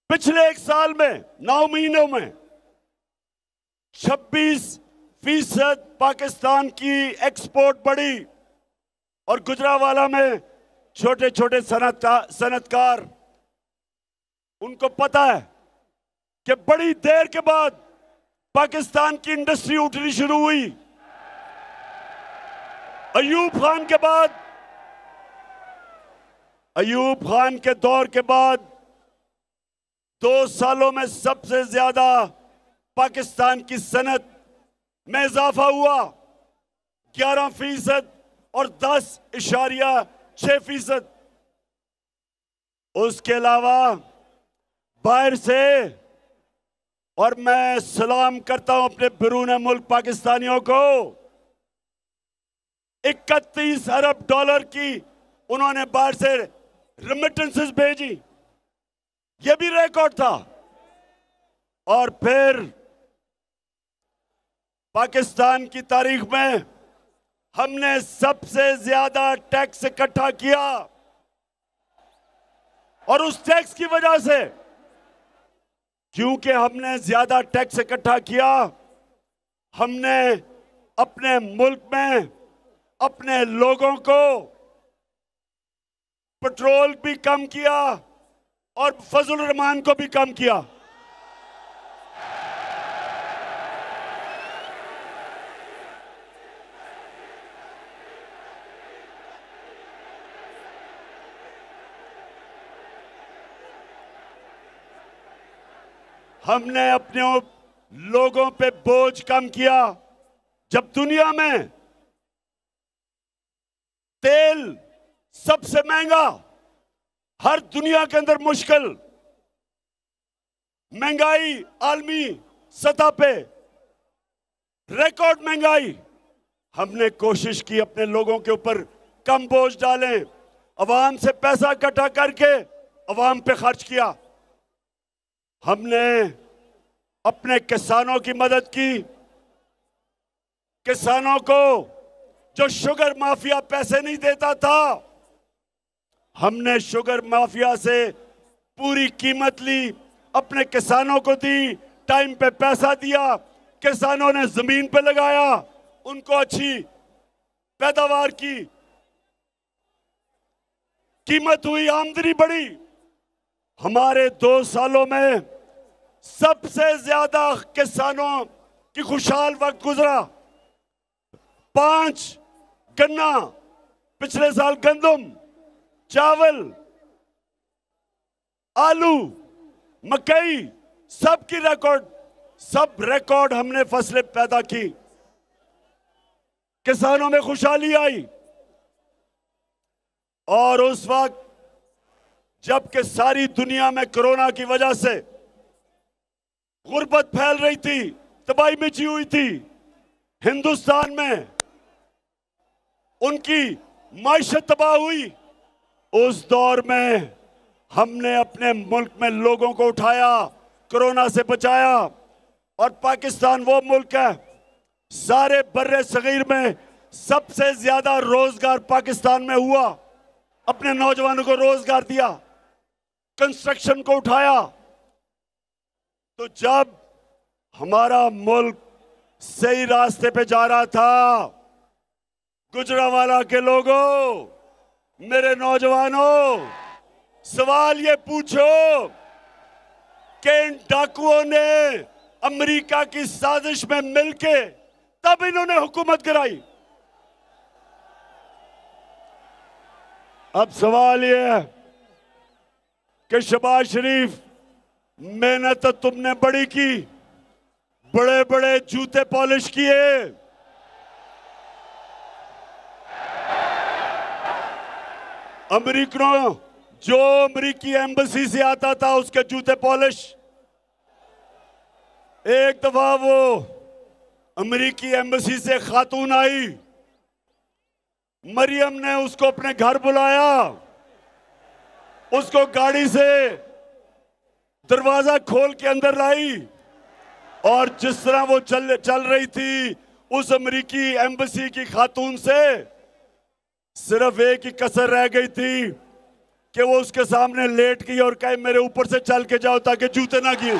पिछले एक साल में 9 महीनों में 26% पाकिस्तान की एक्सपोर्ट बढ़ी और गुजरावाला में छोटे छोटे सनतकार, उनको पता है कि बड़ी देर के बाद पाकिस्तान की इंडस्ट्री उठनी शुरू हुई। अयूब खान के दौर के बाद 2 सालों में सबसे ज्यादा पाकिस्तान की सनत में इजाफा हुआ, 11% और 10.6%। उसके अलावा बाहर से, और मैं सलाम करता हूं अपने बैरून मुल्क पाकिस्तानियों को, 31 अरब डॉलर की उन्होंने बाहर से रेमिटेंसेस भेजी, यह भी रिकॉर्ड था। और फिर पाकिस्तान की तारीख में हमने सबसे ज्यादा टैक्स इकट्ठा किया, और उस टैक्स की वजह से, क्योंकि हमने ज्यादा टैक्स इकट्ठा किया, हमने अपने मुल्क में अपने लोगों को पेट्रोल भी कम किया और फजल रहमान को भी कम किया। हमने अपने लोगों पे बोझ कम किया। जब दुनिया में तेल सबसे महंगा, हर दुनिया के अंदर मुश्किल, महंगाई आलमी सतह पे रिकॉर्ड महंगाई, हमने कोशिश की अपने लोगों के ऊपर कम बोझ डालें, अवाम से पैसा इकट्ठा करके अवाम पे खर्च किया। हमने अपने किसानों की मदद की, किसानों को जो शुगर माफिया पैसे नहीं देता था, हमने शुगर माफिया से पूरी कीमत ली, अपने किसानों को दी, टाइम पे पैसा दिया, किसानों ने जमीन पे लगाया, उनको अच्छी पैदावार की, कीमत हुई, आमदनी बढ़ी। हमारे 2 सालों में सबसे ज्यादा किसानों की खुशहाल वक्त गुजरा। 5 गन्ना, पिछले साल गंदम, चावल, आलू, मकई, सब रिकॉर्ड हमने फसलें पैदा की, किसानों में खुशहाली आई। और उस वक्त जबकि सारी दुनिया में कोरोना की वजह से गुर्बत फैल रही थी, तबाही मची हुई थी, हिंदुस्तान में उनकी माइशत तबाह हुई। उस दौर में हमने अपने मुल्क में लोगों को उठाया, कोरोना से बचाया। और पाकिस्तान वो मुल्क है, सारे बर्रे सगीर में सबसे ज्यादा रोजगार पाकिस्तान में हुआ, अपने नौजवानों को रोजगार दिया, कंस्ट्रक्शन को उठाया। तो जब हमारा मुल्क सही रास्ते पे जा रहा था, गुजरावाला के लोगों, मेरे नौजवानों, सवाल ये पूछो कि इन डाकुओं ने अमेरिका की साजिश में मिलके तब इन्होंने हुकूमत कराई। अब सवाल ये है कि शहबाज शरीफ, मेहनत तो तुमने बड़ी की, बड़े बड़े जूते पॉलिश किए, अमेरिकनों, जो अमेरिकी एम्बेसी से आता था उसके जूते पॉलिश। एक दफा वो अमेरिकी एम्बेसी से खातून आई, मरियम ने उसको अपने घर बुलाया, उसको गाड़ी से दरवाजा खोल के अंदर लाई, और जिस तरह वो चल रही थी, उस अमेरिकी एम्बेसी की खातून से सिर्फ एक ही कसर रह गई थी, कि वो उसके सामने लेट गई और कहे मेरे ऊपर से चल के जाओ ताकि जूते ना गिरे।